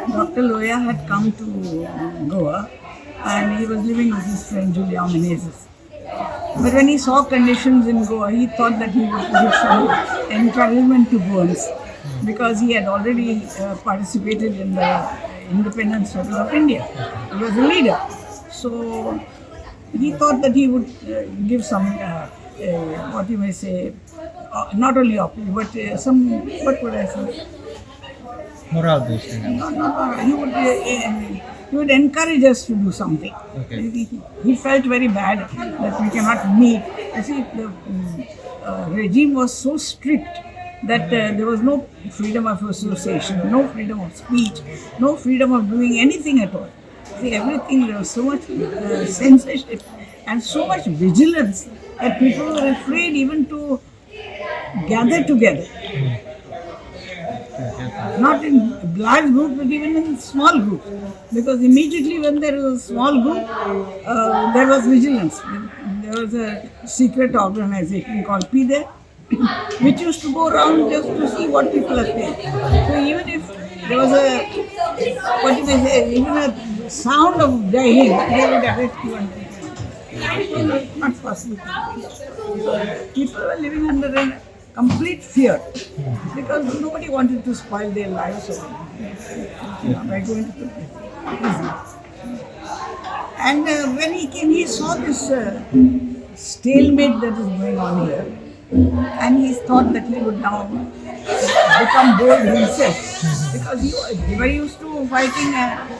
Dr. Loya had come to Goa and he was living with his friend Julia Menezes. But when he saw conditions in Goa, he thought that he would give some encouragement to Goans because he had already participated in the independence struggle of India. He was a leader. So he thought that he would give some, what you may say, not only opinion, but some, what would I say? Moral boosting. No. He would encourage us to do something. Okay. He felt very bad that we cannot meet. You see, the regime was so strict that there was no freedom of association, no freedom of speech, no freedom of doing anything at all. See, everything, there was so much censorship and so much vigilance that people were afraid even to gather together. Not in large groups, but even in small groups. Because immediately when there was a small group, there was vigilance. There was a secret organization called PIDE, which used to go around just to see what people are saying. So even if there was a, what you may say, even a sound of Jai Hind, they would arrest you and take you. It was not possible. People were living under a complete fear because nobody wanted to spoil their lives by going to prison. And when he came, he saw this stalemate that is going on here, and he thought that he would now become bold himself because they were used to fighting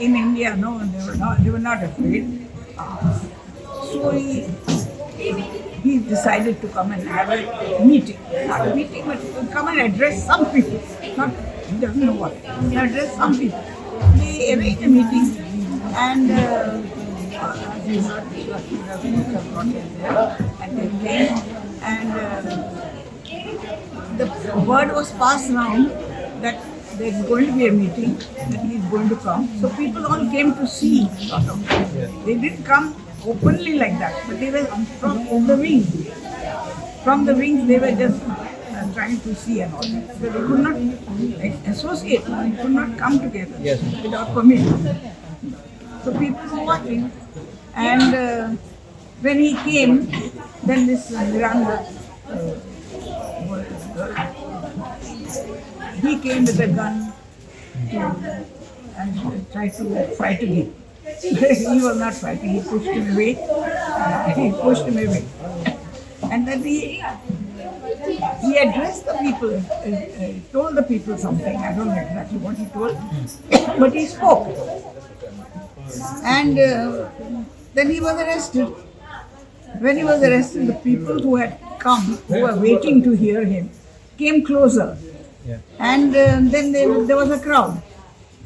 in India. No, they were not afraid. So he decided to come and have a meeting. Not a meeting, but to come and address some people. Not, he doesn't know what. He addressed some people. They arranged a meeting and they came and the word was passed around that there's going to be a meeting, that he's going to come. So people all came to see, sort of. They didn't come openly like that, but they were from the wings. From the wings, they were just trying to see and all that. So they could not associate, they could not come together without permission. So people were watching, and when he came, then this Miranda, he came with a gun and tried to fight again. He was not fighting, he pushed him away. And then he addressed the people, told the people something. I don't know exactly what he told, but he spoke. And then he was arrested. When he was arrested, the people who had come, who were waiting to hear him, came closer. And then there was a crowd.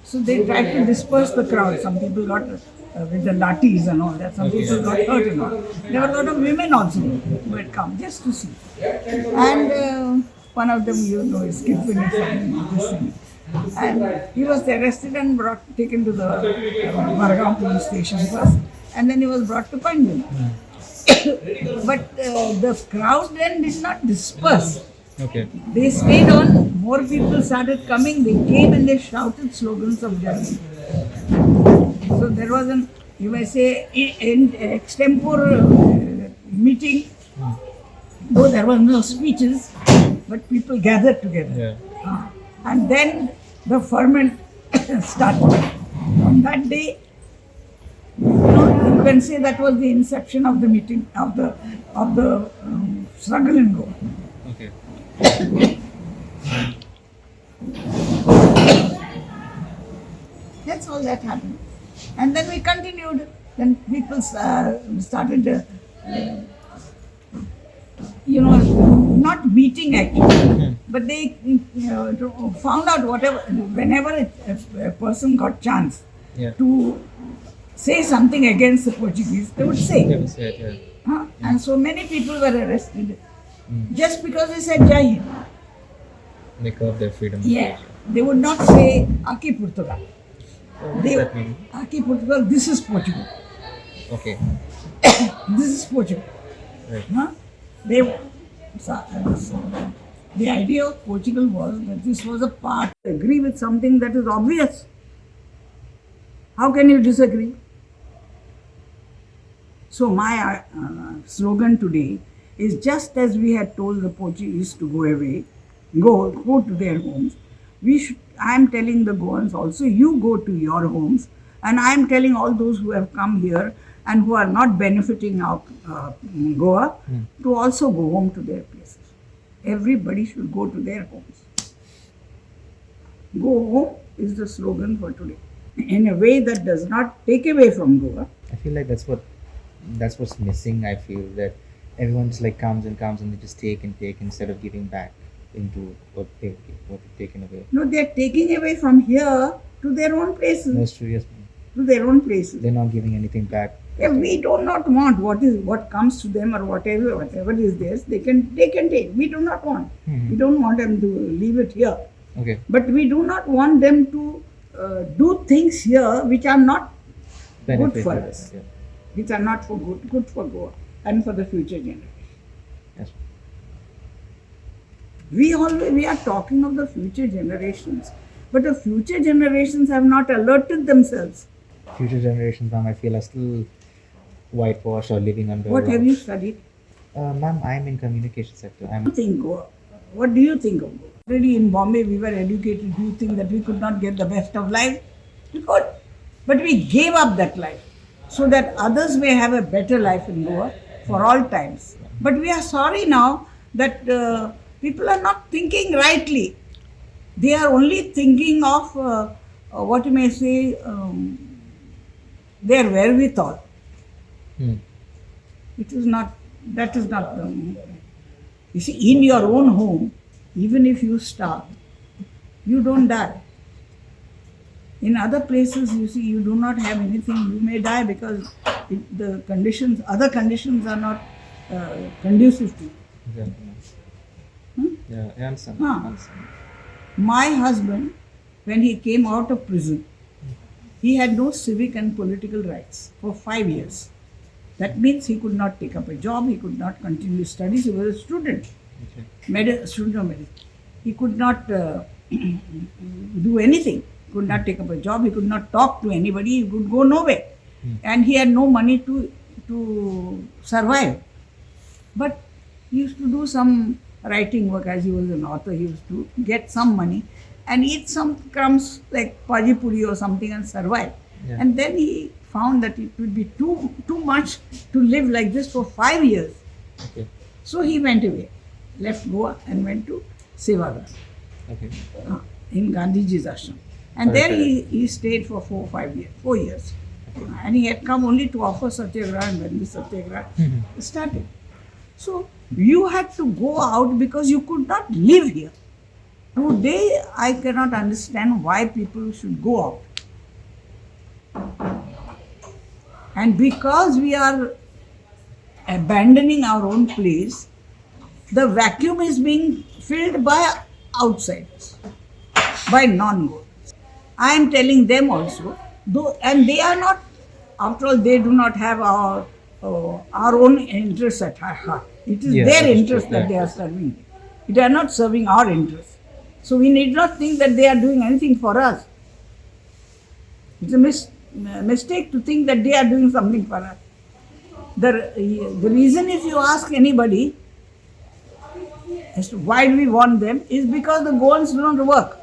So they tried to disperse the crowd. Some people got with the lathis and all that. Some people got hurt and all. There were a lot of women also who had come just to see. And one of them, is Kipling from this thing. And he was arrested and taken to the Vargaon police station first. And then he was brought to Panjim. But the crowd then did not disperse. Okay. They stayed on, more people started coming, they came and they shouted slogans of Jai Hind. So there was an, you may say, extempore meeting, though there were no speeches, but people gathered together. And then the ferment started. From that day, you can say that was the inception of the meeting, of the struggle in Goa. Okay. That's all that happened. And then we continued. Then people started, not meeting actually, but they found out whenever a person got chance to say something against the Portuguese, they would say. And so many people were arrested just because they said Jai Hind. They curb their freedom. Yeah. They would not say Aki Portugal. What does that mean? Aki Portugal, this is Portugal. Okay. This is Portugal. Right. The idea of Portugal was that this was a part, agree with something that is obvious. How can you disagree? So my slogan today is just as we had told the Portuguese to go away, go to their homes. We should. I am telling the Goans also, you go to your homes, and I am telling all those who have come here and who are not benefiting of Goa to also go home to their places. Everybody should go to their homes. Go home is the slogan for today. In a way that does not take away from Goa. I feel like that's what's missing. I feel that everyone just like comes and they just take and take instead of giving back into what they've taken away. No, they are taking away from here to their own places. That's true, yes, ma'am. To their own places. They're not giving anything back. Yeah, we do not want what comes to them or whatever is theirs. They can take. We do not want. We don't want them to leave it here. Okay. But we do not want them to do things here which are not Benefit good for with us, it, yeah. which are not for good for Goa and for the future generation. Yes. We are talking of the future generations, but the future generations have not alerted themselves. Future generations, ma'am, I feel are still whitewashed or living under. What have you studied? Ma'am, I'm in communication sector. What do you think of Goa? Already in Bombay, we were educated. Do you think that we could not get the best of life? We could. But we gave up that life so that others may have a better life in Goa for all times. But we are sorry now that people are not thinking rightly. They are only thinking of what you may say, their wherewithal. It is not, that is not the. You see, in your own home, even if you starve, you don't die. In other places, you see, you do not have anything, you may die because other conditions are not conducive to you. Exactly. Yeah, I understand. Huh. I understand. My husband, when he came out of prison, he had no civic and political rights for 5 years. That means he could not take up a job, he could not continue his studies, he was a student, student of medicine. He could not do anything, could not take up a job, he could not talk to anybody, he could go nowhere. And he had no money to survive. But he used to do some writing work as he was an author, he used to get some money and eat some crumbs like paji puri or something and survive. Yeah. And then he found that it would be too much to live like this for 5 years. Okay. So he went away, left Goa and went to Sevagram Okay. in Gandhiji's ashram. And there he stayed for 4 years. And he had come only to offer satyagraha, and when the satyagraha started. So you had to go out because you could not live here. Today I cannot understand why people should go out. And because we are abandoning our own place, the vacuum is being filled by outsiders, by non-Goans. I am telling them also, though, and they are not, after all, they do not have our own interests at heart. It is their interest that they are serving. They are not serving our interests. So we need not think that they are doing anything for us. It's a mistake to think that they are doing something for us. The reason, if you ask anybody as to why do we want them, is because the Goans do not work.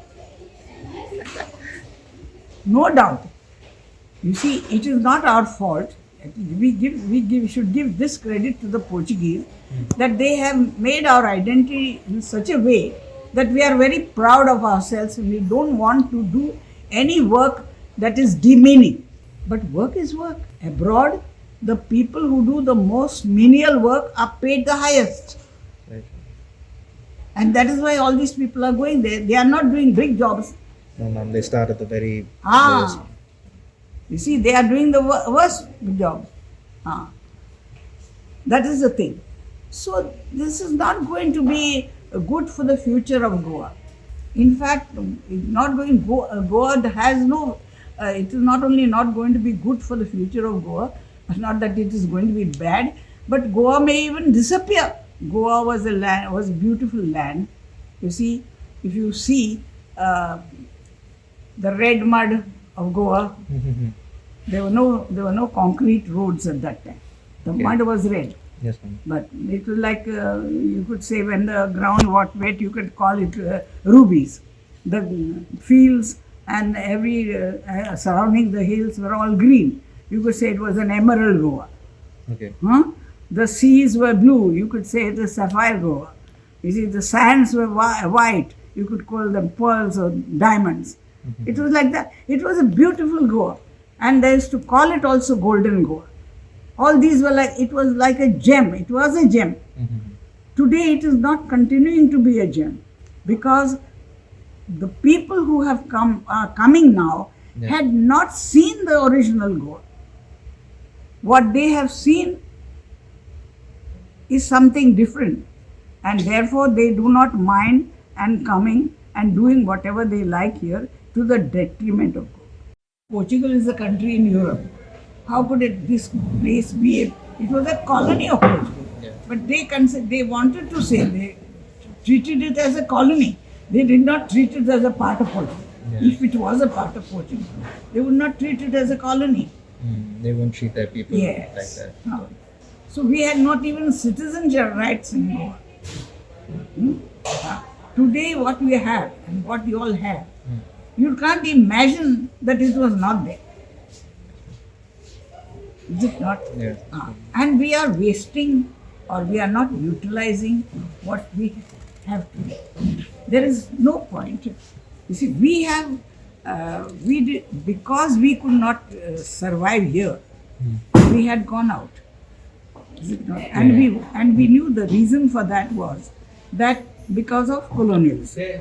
No doubt. You see, it is not our fault. We should give this credit to the Portuguese that they have made our identity in such a way that we are very proud of ourselves and we don't want to do any work that is demeaning. But work is work. Abroad, the people who do the most menial work are paid the highest. Right. And that is why all these people are going there. They are not doing big jobs. No, ma'am, they start at the very lowest. You see, they are doing the worst job. That is the thing. So this is not going to be good for the future of Goa. In fact, Goa has no. It is not only not going to be good for the future of Goa, not that it is going to be bad, but Goa may even disappear. Goa was a beautiful land. You see, if you see the red mud of Goa, There were no concrete roads at that time. The Okay. mud was red. Yes, ma'am. But it was like you could say when the ground got wet, you could call it rubies. The fields and every surrounding the hills were all green. You could say it was an emerald Goa. Okay. Huh? The seas were blue. You could say it is sapphire Goa. You see, the sands were white. You could call them pearls or diamonds. It was like that. It was a beautiful Goa. And they used to call it also golden Goa. All these were like, it was like a gem. It was a gem. Mm-hmm. Today it is not continuing to be a gem because the people who have are coming now Yeah. had not seen the original Goa. What they have seen is something different, and therefore they do not mind and coming and doing whatever they like here to the detriment of Goa. Portugal is a country in Europe. How could this place be? It was a colony of Portugal. Yeah. But they wanted to say, they treated it as a colony. They did not treat it as a part of Portugal. Yeah. If it was a part of Portugal, they would not treat it as a colony. They won't treat their people Yes. like that. No. So we had not even citizenship rights in Goa. Today what we have and what you all have, you can't imagine that it was not there. Is it not? Yeah. And we are wasting or we are not utilizing what we have today. There is no point. You see, we did, because we could not survive here, we had gone out. Is it not? And we knew the reason for that was that because of colonialism.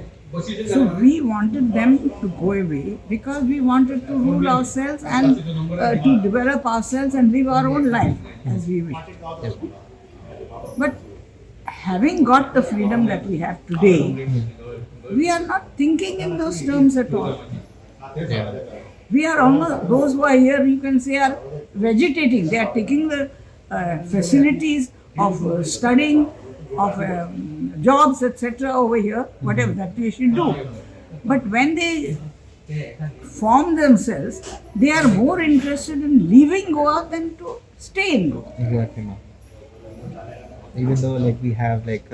So we wanted them to go away because we wanted to rule ourselves and to develop ourselves and live our own life as we wish. Yes. But having got the freedom that we have today, we are not thinking in those terms at all. Yeah. We are almost, those who are here, you can say, are vegetating. They are taking the facilities of studying, of jobs, etc. over here, whatever that they should do. But when they form themselves, they are more interested in leaving Goa than to stay in Goa. Exactly, ma'am. Even though like we have like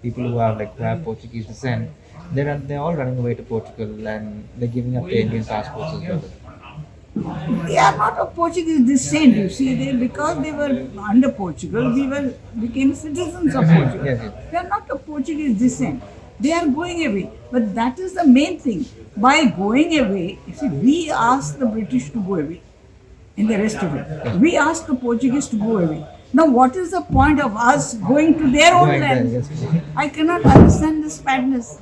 people who have Portuguese descent, they're all running away to Portugal and they're giving up their Indian passports as well. They are not of Portuguese descent, you see. Because they were under Portugal, became citizens of Portugal. Yes, yes. They are not of Portuguese descent. They are going away. But that is the main thing. By going away, you see, we asked the British to go away in the rest of it. We asked the Portuguese to go away. Now, what is the point of us going to their own Going there, land? yes. I cannot understand this madness.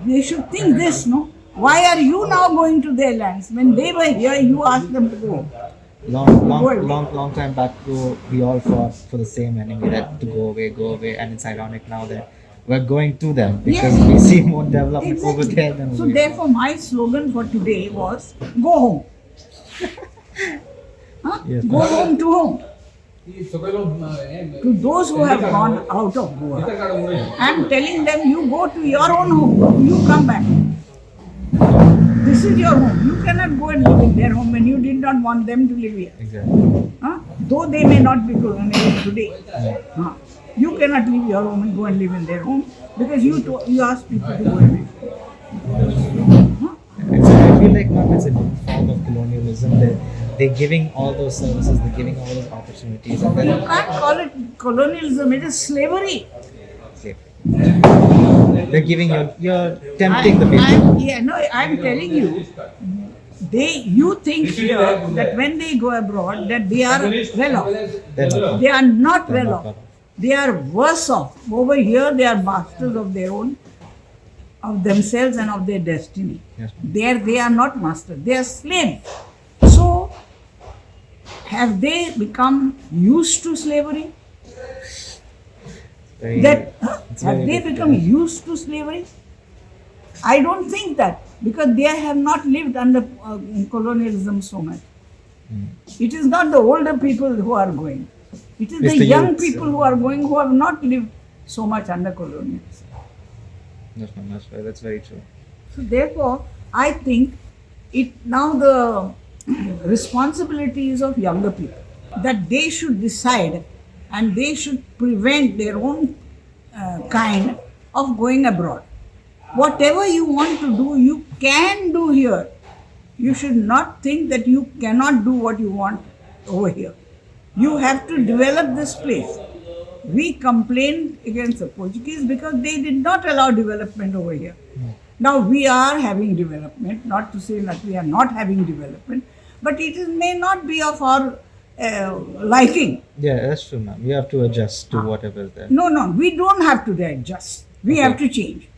They should think this, no? Why are you now going to their lands? When they were here, you asked them to go. Long time back ago, we all fought for the same enemy, that to go away, and it's ironic now that we're going to them because Yes. we see more development over Exactly. there than So over here. therefore, my slogan for today was, go home. Huh? Yes. Go home to home. To those who have gone out of Goa, I am telling them, you go to your own home, you come back. This is your home. You cannot go and live in their home when you did not want them to live here. Exactly. Huh? Though they may not be colonial today. Huh? You cannot leave your home and go and live in their home because you asked people to go away. Huh? I feel like now it's a new form of colonialism. They're giving all those services, they're giving all those opportunities, and You then can't call it colonialism, it is slavery. they're giving you're tempting the people. I'm telling you, you think here that when they go abroad that they are well off. They're not. They are not They're well not off. well off. They are worse off. Over here they are masters of their own, of themselves and of their destiny. Yes. There they are not masters, they are slaves. So, have they become used to slavery? Very, it's Have very they difficult. become used to slavery? I don't think that, because they have not lived under colonialism so much. It is not the older people who are going. It is It's the the young youths. people who are going who have not lived so much under colonialism. Yes, ma'am, that's very true. So therefore, I think it now the responsibility is of younger people, that they should decide and they should prevent their own kind of going abroad. Whatever you want to do, you can do here. You should not think that you cannot do what you want over here. You have to develop this place. We complained against the Portuguese because they did not allow development over here. Now we are having development, not to say that we are not having development, but may not be of our liking. Yeah, that's true, ma'am. We have to adjust to whatever is there. No, we don't have to adjust. We have to change.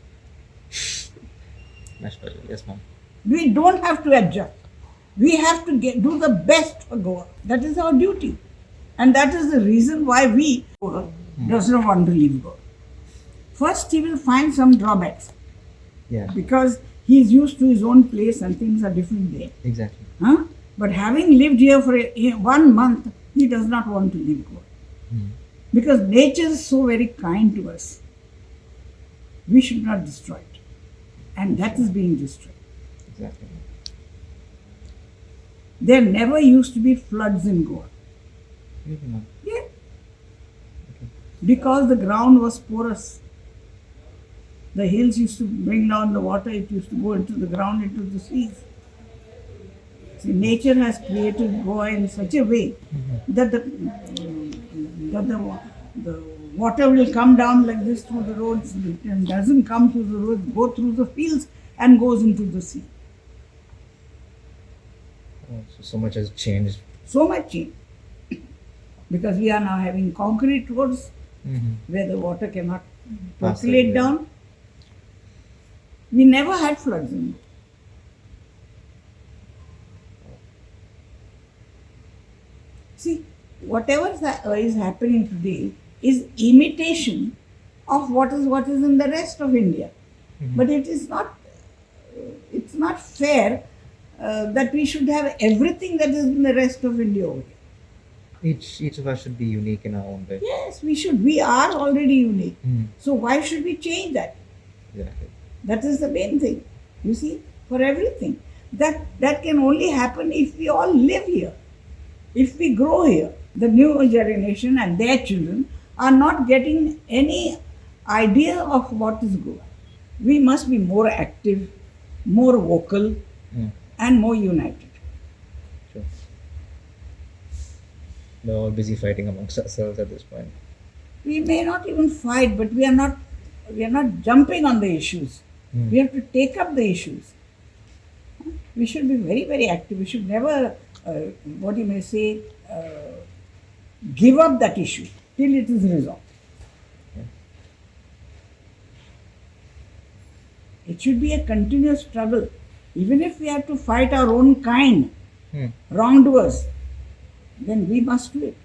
Much better. Yes, ma'am. We don't have to adjust. We have to do the best for Goa. That is our duty. And that is the reason why we does not want to leave Goa. First, he will find some drawbacks. Yeah. Because he is used to his own place and things are different there. Exactly. Huh? But having lived here for 1 month, he does not want to leave Goa. Because nature is so very kind to us. We should not destroy it. And that is being destroyed. Exactly. There never used to be floods in Goa. Really, ma'am. Yeah. Because the ground was porous. The hills used to bring down the water, it used to go into the ground, into the seas. See, nature has created Goa in such a way that the water will come down like this through the roads, and doesn't come through the roads, go through the fields and goes into the sea. Oh, so much has changed. So much change. Because we are now having concrete roads where the water cannot percolate down. We never had floods in it. See, whatever is happening today is imitation of what is in the rest of India. But it's not fair that we should have everything that is in the rest of India over here. Each of us should be unique in our own way. Yes, we should. We are already unique. So why should we change that? Exactly. That is the main thing. You see, for everything. That can only happen if we all live here. If we grow here. The new generation and their children are not getting any idea of what is Goa. We must be more active, more vocal, and more united. Sure. We're all busy fighting amongst ourselves at this point. We may not even fight, but we are not jumping on the issues. We have to take up the issues. We should be very, very active. We should never, give up that issue till it is resolved. It should be a continuous struggle. Even if we have to fight our own kind, wrongdoers, then we must do it.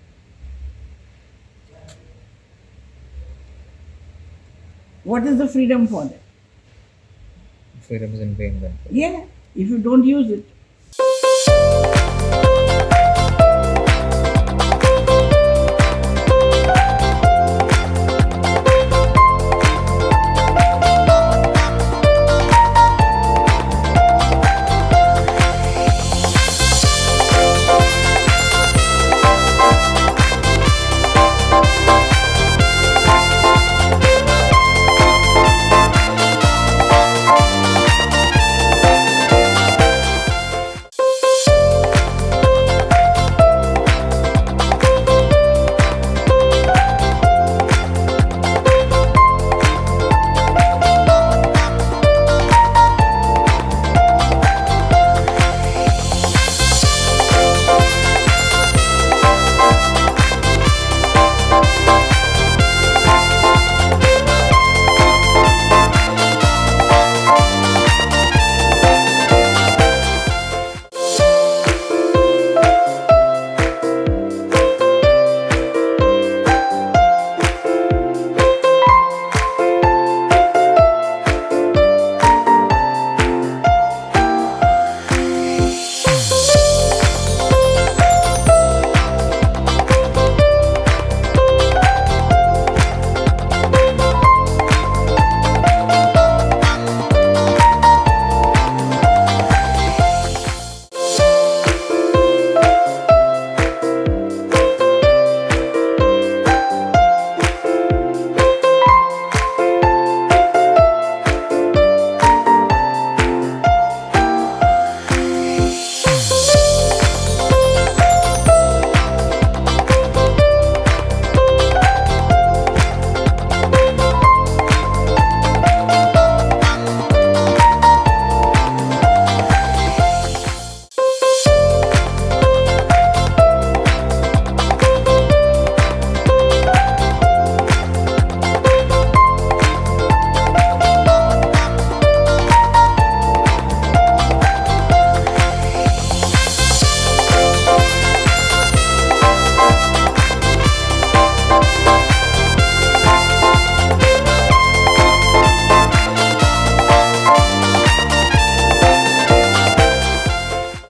What is the freedom for them? Freedom is in vain then. Yeah, if you don't use it.